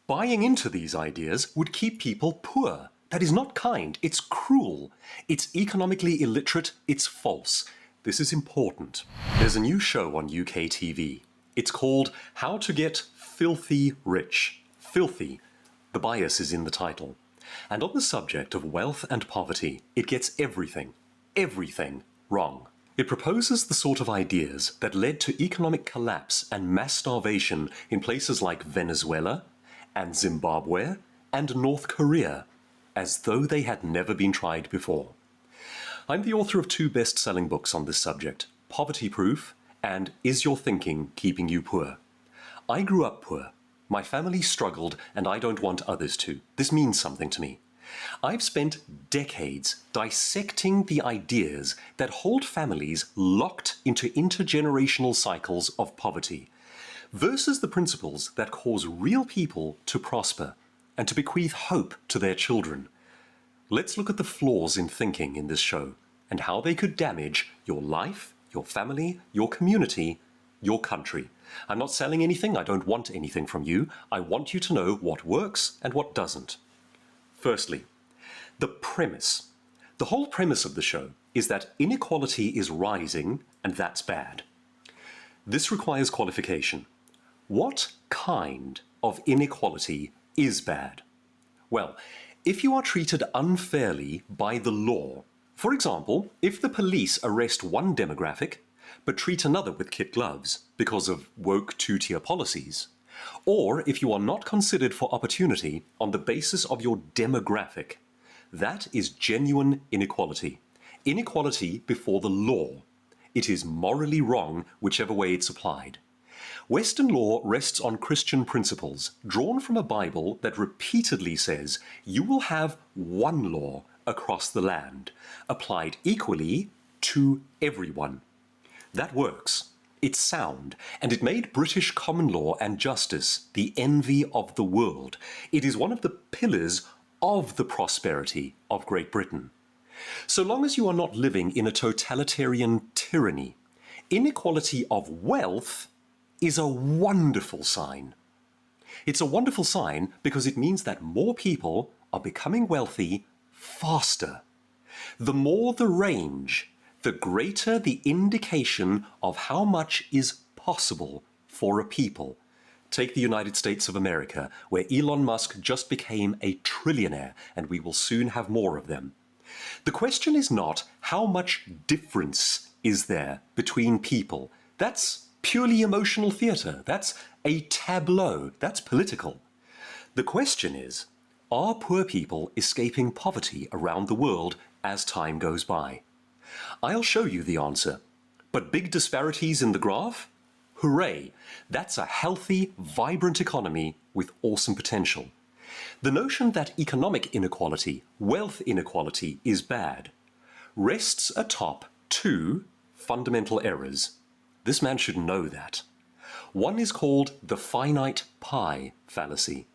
Buying into these ideas would keep people poor. That is not kind, it's cruel. It's economically illiterate, it's false. This is important. There's a new show on UK TV. It's called How to Get Filthy Rich. Filthy. The bias is in the title. And on the subject of wealth and poverty, it gets everything wrong. It proposes the sort of ideas that led to economic collapse and mass starvation in places like Venezuela and Zimbabwe and North Korea, as though they had never been tried before. I'm the author of 2 best-selling books on this subject, Poverty Proof and Is Your Thinking Keeping You Poor? I grew up poor. My family struggled, and I don't want others to. This means something to me. I've spent decades dissecting the ideas that hold families locked into intergenerational cycles of poverty, versus the principles that cause real people to prosper and to bequeath hope to their children. Let's look at the flaws in thinking in this show and how they could damage your life, your family, your community, your country. I'm not selling anything. I don't want anything from you. I want you to know what works and what doesn't. Firstly, the premise. The whole premise of the show is that inequality is rising, and that's bad. This requires qualification. What kind of inequality is bad? Well, if you are treated unfairly by the law, for example, if the police arrest one demographic but treat another with kid gloves because of woke two-tier policies, or if you are not considered for opportunity on the basis of your demographic, that is genuine inequality. Inequality before the law. It is morally wrong whichever way it's applied. Western law rests on Christian principles drawn from a Bible that repeatedly says you will have one law across the land, applied equally to everyone. That works. It's sound, and it made British common law and justice the envy of the world. It is one of the pillars of the prosperity of Great Britain. So long as you are not living in a totalitarian tyranny, inequality of wealth is a wonderful sign. It's a wonderful sign because it means that more people are becoming wealthy faster. The more the range, the greater the indication of how much is possible for a people. Take the United States of America, where Elon Musk just became a trillionaire, and we will soon have more of them. The question is not how much difference is there between people. That's purely emotional theatre. That's a tableau. That's political. The question is, are poor people escaping poverty around the world as time goes by? I'll show you the answer. But big disparities in the graph? Hooray! That's a healthy, vibrant economy with awesome potential. The notion that economic inequality, wealth inequality, is bad rests atop 2 fundamental errors. This man should know that. One is called the finite pie fallacy.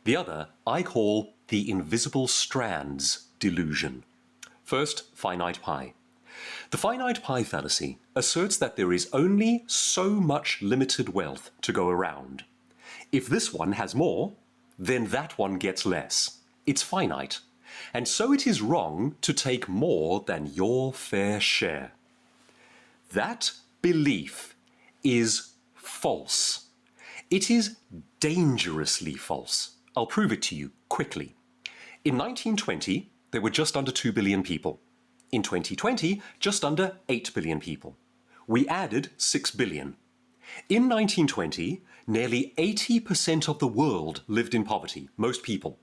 The other I call the invisible strands delusion. First, finite pie. The finite pie fallacy asserts that there is only so much limited wealth to go around. If this one has more, then that one gets less. It's finite. And so it is wrong to take more than your fair share. That belief is false. It is dangerously false. I'll prove it to you quickly. In 1920, there were just under 2 billion people. In 2020, just under 8 billion people. We added 6 billion. In 1920, nearly 80% of the world lived in poverty, most people.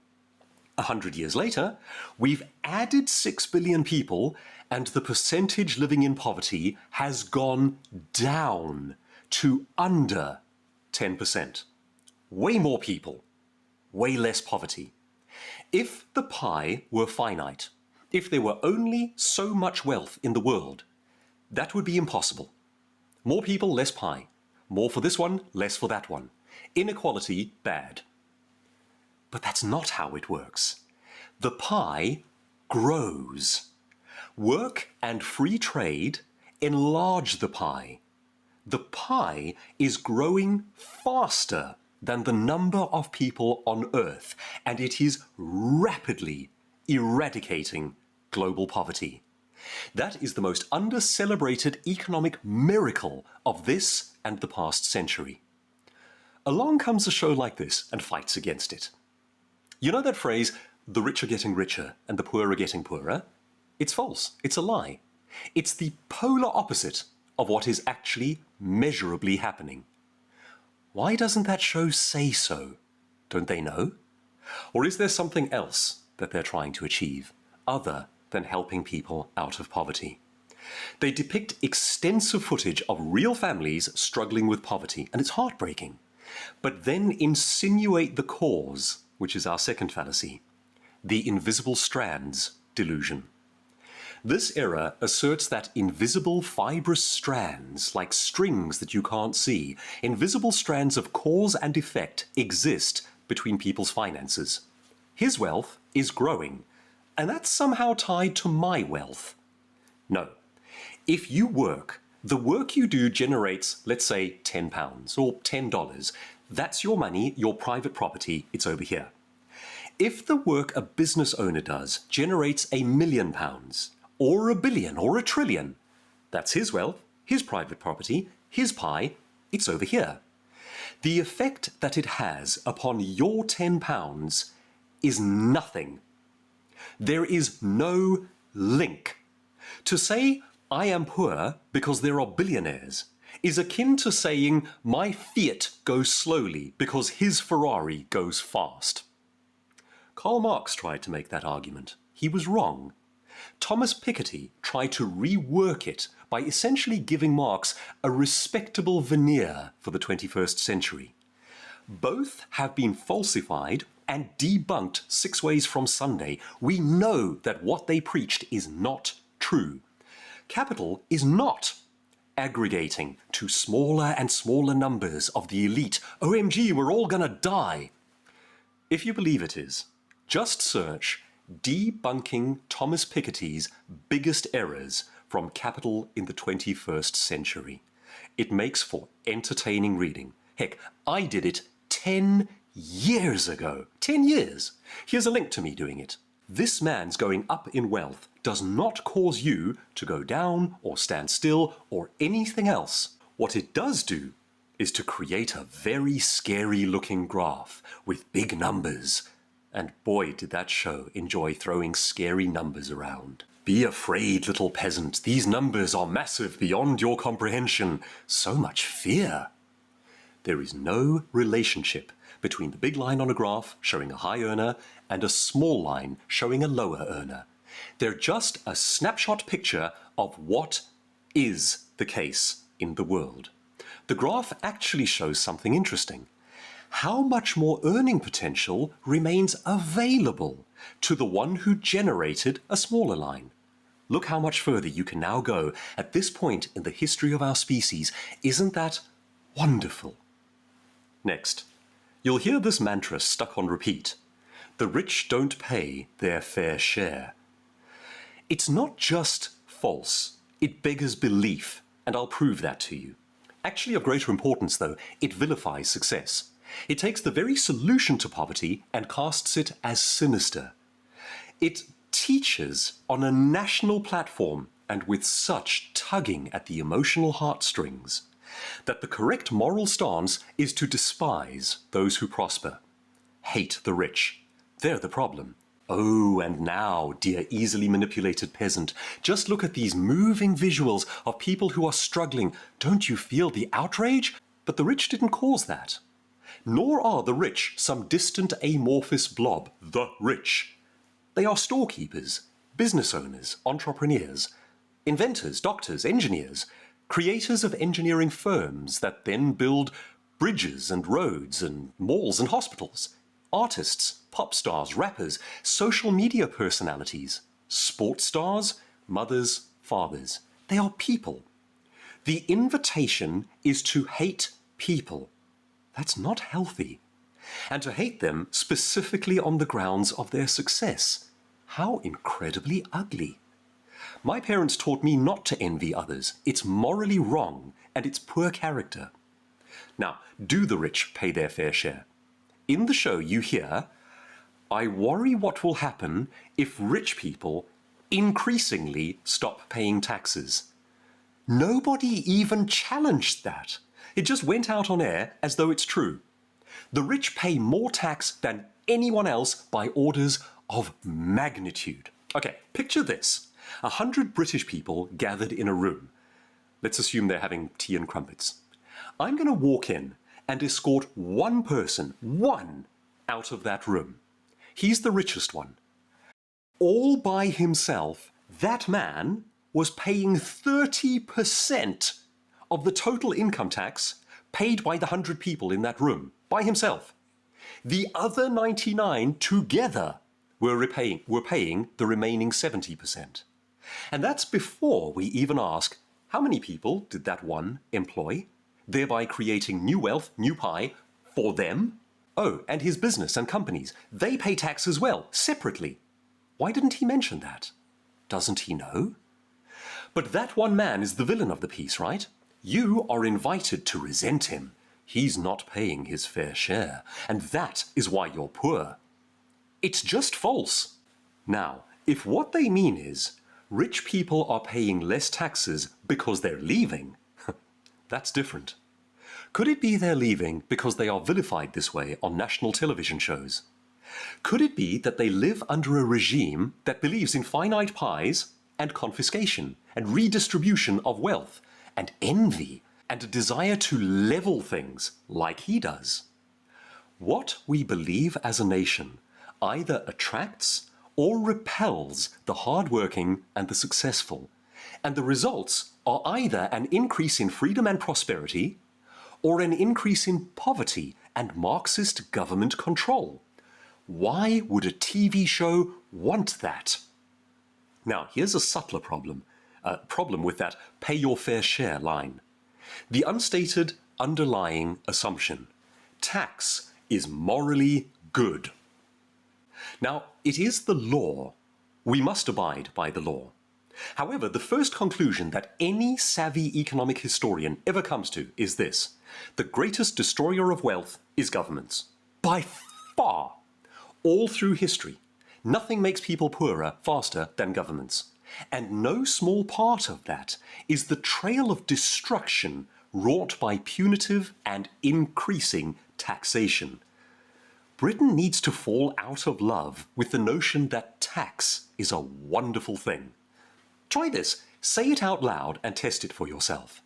100 years later, we've added 6 billion people, and the percentage living in poverty has gone down to under 10%. Way more people, way less poverty. If the pie were finite, if there were only so much wealth in the world, that would be impossible. More people, less pie. More for this one, less for that one. Inequality, bad. But that's not how it works. The pie grows. Work and free trade enlarge the pie. The pie is growing faster than the number of people on Earth, and it is rapidly eradicating global poverty. That is the most under-celebrated economic miracle of this and the past century. Along comes a show like this and fights against it. You know that phrase, the rich are getting richer and the poor are getting poorer? It's false. It's a lie. It's the polar opposite of what is actually measurably happening. Why doesn't that show say so? Don't they know? Or is there something else that they're trying to achieve, other than helping people out of poverty? They depict extensive footage of real families struggling with poverty, and it's heartbreaking. But then insinuate the cause, which is our second fallacy, the invisible strands delusion. This era asserts that invisible fibrous strands, like strings that you can't see, invisible strands of cause and effect exist between people's finances. His wealth is growing, and that's somehow tied to my wealth. No. If you work, the work you do generates, let's say, £10 or $10. That's your money, your private property, it's over here. If the work a business owner does generates £1 million, or £1 billion, or £1 trillion, that's his wealth, his private property, his pie, it's over here. The effect that it has upon your £10 is nothing. There is no link. To say, I am poor because there are billionaires, is akin to saying, my Fiat goes slowly because his Ferrari goes fast. Karl Marx tried to make that argument. He was wrong. Thomas Piketty tried to rework it by essentially giving Marx a respectable veneer for the 21st century. Both have been falsified and debunked 6 ways from Sunday. We know that what they preached is not true. Capital is not aggregating to smaller and smaller numbers of the elite. OMG, we're all gonna die. If you believe it is, just search debunking Thomas Piketty's biggest errors from Capital in the 21st century. It makes for entertaining reading. Heck, I did it 10 years ago. 10 years. Here's a link to me doing it. This man's going up in wealth does not cause you to go down or stand still or anything else. What it does do is to create a very scary looking graph with big numbers. And boy, did that show enjoy throwing scary numbers around. Be afraid, little peasant. These numbers are massive beyond your comprehension. So much fear. There is no relationship between the big line on a graph showing a high earner and a small line showing a lower earner. They're just a snapshot picture of what is the case in the world. The graph actually shows something interesting. How much more earning potential remains available to the one who generated a smaller line? Look how much further you can now go at this point in the history of our species. Isn't that wonderful? Next, you'll hear this mantra stuck on repeat. The rich don't pay their fair share. It's not just false, it beggars belief, and I'll prove that to you. Actually, of greater importance, though, it vilifies success. It takes the very solution to poverty and casts it as sinister. It teaches on a national platform and with such tugging at the emotional heartstrings that the correct moral stance is to despise those who prosper. Hate the rich. They're the problem. Oh, and now, dear easily manipulated peasant, just look at these moving visuals of people who are struggling. Don't you feel the outrage? But the rich didn't cause that. Nor are the rich some distant amorphous blob, the rich. They are storekeepers, business owners, entrepreneurs, inventors, doctors, engineers, creators of engineering firms that then build bridges and roads and malls and hospitals, artists, pop stars, rappers, social media personalities, sports stars, mothers, fathers. They are people. The invitation is to hate people. That's not healthy. And to hate them specifically on the grounds of their success. How incredibly ugly. My parents taught me not to envy others. It's morally wrong and it's poor character. Now, do the rich pay their fair share? In the show, you hear, I worry what will happen if rich people increasingly stop paying taxes. Nobody even challenged that. It just went out on air as though it's true. The rich pay more tax than anyone else by orders of magnitude. Okay, picture this. 100 British people gathered in a room. Let's assume they're having tea and crumpets. I'm going to walk in and escort one person, out of that room. He's the richest one. All by himself, that man was paying 30% of the total income tax paid by the 100 people in that room, by himself. The other 99 together were paying the remaining 70%. And that's before we even ask, how many people did that one employ, thereby creating new wealth, new pie, for them? Oh, and his business and companies, they pay tax as well, separately. Why didn't he mention that? Doesn't he know? But that one man is the villain of the piece, right? You are invited to resent him. He's not paying his fair share, and that is why you're poor. It's just false. Now, if what they mean is rich people are paying less taxes because they're leaving, that's different. Could it be they're leaving because they are vilified this way on national television shows? Could it be that they live under a regime that believes in finite pies and confiscation and redistribution of wealth and envy and a desire to level things like he does? What we believe as a nation either attracts or repels the hardworking and the successful, and the results are either an increase in freedom and prosperity or an increase in poverty and Marxist government control. Why would a TV show want that? Now, here's a subtler problem with that pay your fair share line. The unstated underlying assumption: tax is morally good. Now, it is the law. We must abide by the law. However, the first conclusion that any savvy economic historian ever comes to is this: the greatest destroyer of wealth is governments. By far. All through history, nothing makes people poorer faster than governments. And no small part of that is the trail of destruction wrought by punitive and increasing taxation. Britain needs to fall out of love with the notion that tax is a wonderful thing. Try this. Say it out loud and test it for yourself.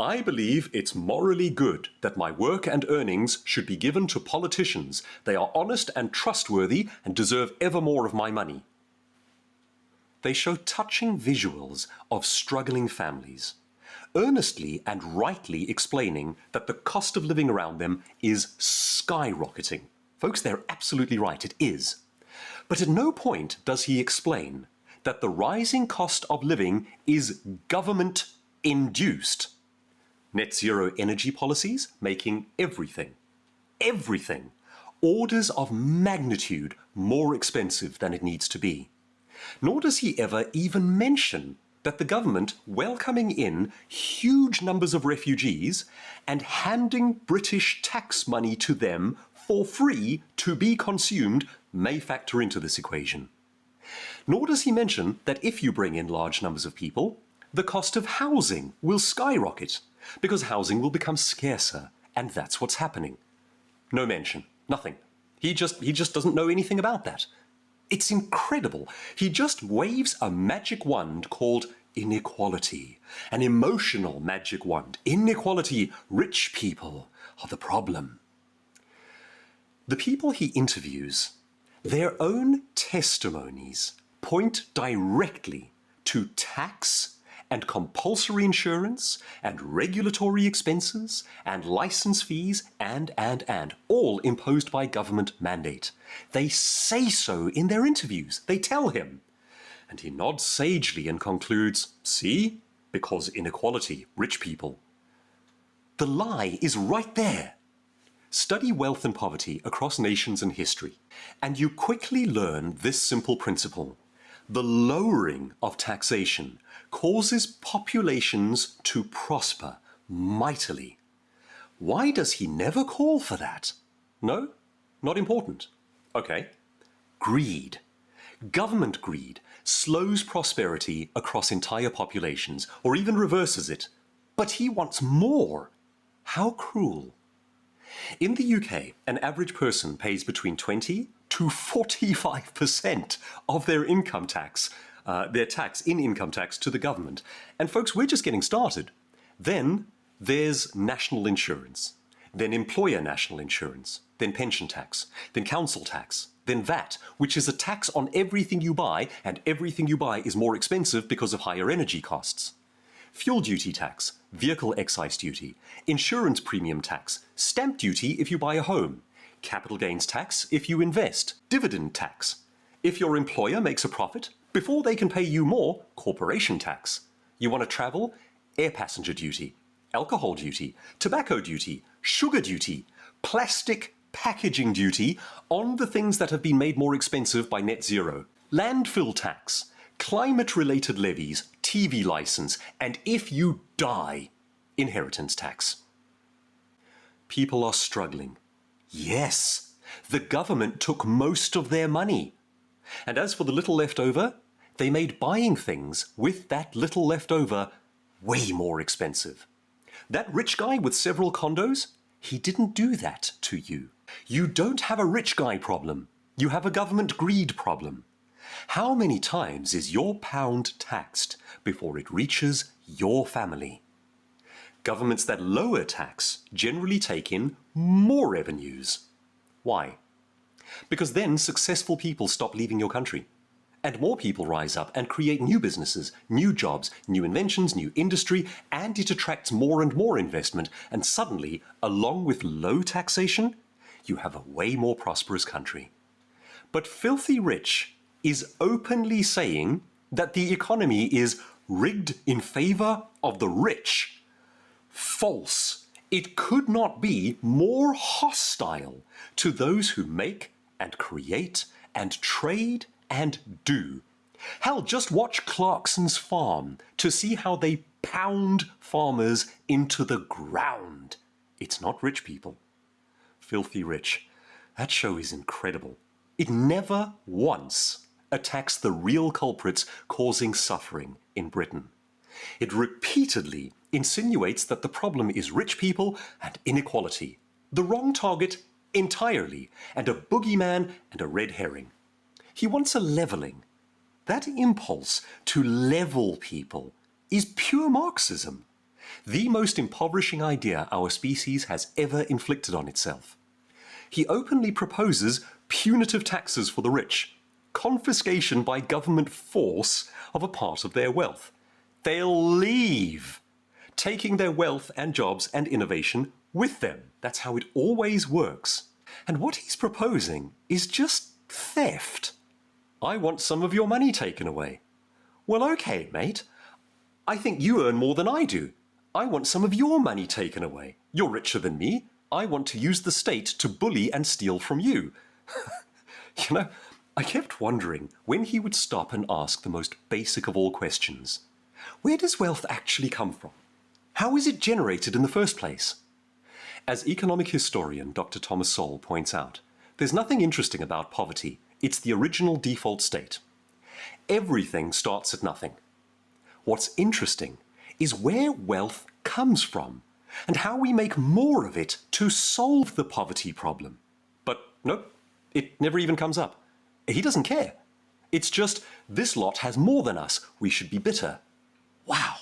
I believe it's morally good that my work and earnings should be given to politicians. They are honest and trustworthy and deserve ever more of my money. They show touching visuals of struggling families, earnestly and rightly explaining that the cost of living around them is skyrocketing. Folks, they're absolutely right, it is. But at no point does he explain that the rising cost of living is government-induced. Net zero energy policies making everything, orders of magnitude more expensive than it needs to be. Nor does he ever even mention that the government welcoming in huge numbers of refugees and handing British tax money to them for free to be consumed may factor into this equation. Nor does he mention that if you bring in large numbers of people, the cost of housing will skyrocket, because housing will become scarcer, and that's what's happening. No mention, nothing. He just doesn't know anything about that. It's incredible. He just waves a magic wand called inequality, an emotional magic wand. Inequality, rich people are the problem. The people he interviews, their own testimonies point directly to tax and compulsory insurance and regulatory expenses and license fees and, all imposed by government mandate. They say so in their interviews. They tell him. And he nods sagely and concludes, see, because inequality, rich people. The lie is right there. Study wealth and poverty across nations and history, and you quickly learn this simple principle. The lowering of taxation causes populations to prosper mightily. Why does he never call for that? No? Not important. Okay. Greed. Government greed slows prosperity across entire populations, or even reverses it. But he wants more. How cruel. In the UK, an average person pays between 20 to 45% of their income tax, their tax in income tax to the government. And folks, we're just getting started. Then there's national insurance, then employer national insurance, then pension tax, then council tax, then VAT, which is a tax on everything you buy, and everything you buy is more expensive because of higher energy costs. Fuel duty tax, vehicle excise duty, insurance premium tax, stamp duty if you buy a home, capital gains tax if you invest, dividend tax. If your employer makes a profit, before they can pay you more, corporation tax. You want to travel? Air passenger duty, alcohol duty, tobacco duty, sugar duty, plastic packaging duty on the things that have been made more expensive by net zero, landfill tax, climate-related levies, TV license, and if you die, inheritance tax. People are struggling. Yes, the government took most of their money. And as for the little left over, they made buying things with that little left over way more expensive. That rich guy with several condos, he didn't do that to you. You don't have a rich guy problem. You have a government greed problem. How many times is your pound taxed before it reaches your family? Governments that lower tax generally take in more revenues. Why? Because then successful people stop leaving your country. And more people rise up and create new businesses, new jobs, new inventions, new industry, and it attracts more and more investment. And suddenly, along with low taxation, you have a way more prosperous country. But filthy rich is openly saying that the economy is rigged in favor of the rich. False. It could not be more hostile to those who make and create and trade and do. Hell, just watch Clarkson's Farm to see how they pound farmers into the ground. It's not rich people. Filthy Rich. That show is incredible. It never once attacks the real culprits causing suffering in Britain. It repeatedly insinuates that the problem is rich people and inequality. The wrong target entirely, and a boogeyman and a red herring. He wants a leveling. That impulse to level people is pure Marxism, the most impoverishing idea our species has ever inflicted on itself. He openly proposes punitive taxes for the rich, confiscation by government force of a part of their wealth. They'll leave, taking their wealth and jobs and innovation with them. That's how it always works. And what he's proposing is just theft. I want some of your money taken away. Well, okay, mate. I think you earn more than I do. I want some of your money taken away. You're richer than me. I want to use the state to bully and steal from you. You know, I kept wondering when he would stop and ask the most basic of all questions. Where does wealth actually come from? How is it generated in the first place? As economic historian Dr. Thomas Sowell points out, there's nothing interesting about poverty. It's the original default state. Everything starts at nothing. What's interesting is where wealth comes from and how we make more of it to solve the poverty problem. But nope, it never even comes up. He doesn't care. It's just, this lot has more than us. We should be bitter. Wow.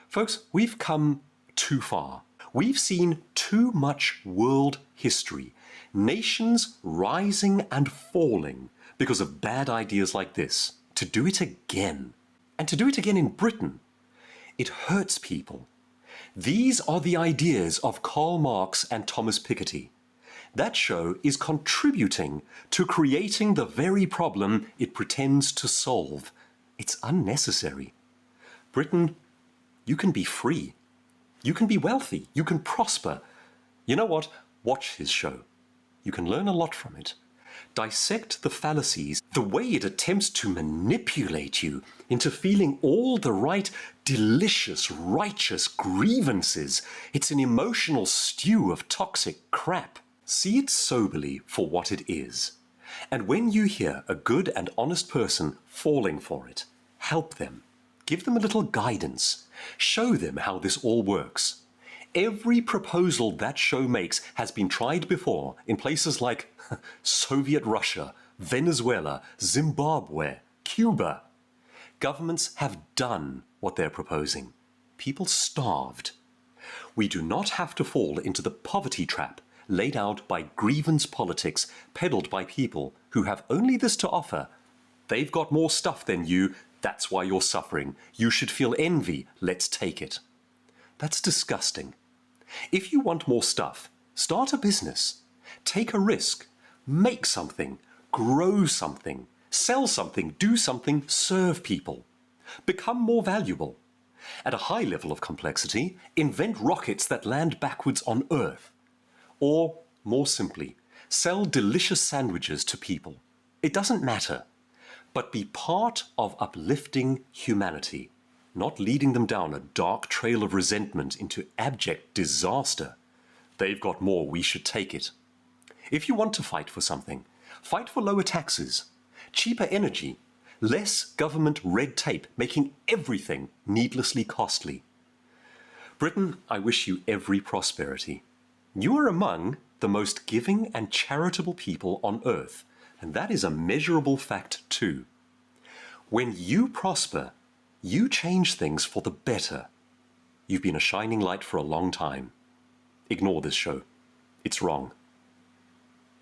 Folks, we've come too far. We've seen too much world history. Nations rising and falling because of bad ideas like this. To do it again, and to do it again in Britain, it hurts people. These are the ideas of Karl Marx and Thomas Piketty. That show is contributing to creating the very problem it pretends to solve. It's unnecessary. Britain, you can be free. You can be wealthy. You can prosper. You know what? Watch his show. You can learn a lot from it. Dissect the fallacies, the way it attempts to manipulate you into feeling all the right, delicious, righteous grievances. It's an emotional stew of toxic crap. See it soberly for what it is. And when you hear a good and honest person falling for it, help them. Give them a little guidance. Show them how this all works. Every proposal that show makes has been tried before in places like Soviet Russia, Venezuela, Zimbabwe, Cuba. Governments have done what they're proposing. People starved. We do not have to fall into the poverty trap laid out by grievance politics peddled by people who have only this to offer. They've got more stuff than you, that's why you're suffering. You should feel envy, let's take it. That's disgusting. If you want more stuff, start a business. Take a risk. Make something. Grow something. Sell something. Do something. Serve people. Become more valuable. At a high level of complexity, invent rockets that land backwards on Earth. Or, more simply, sell delicious sandwiches to people. It doesn't matter. But be part of uplifting humanity. Not leading them down a dark trail of resentment into abject disaster. They've got more, we should take it. If you want to fight for something, fight for lower taxes, cheaper energy, less government red tape making everything needlessly costly. Britain, I wish you every prosperity. You are among the most giving and charitable people on earth, and that is a measurable fact too. When you prosper, you change things for the better. You've been a shining light for a long time. Ignore this show. It's wrong.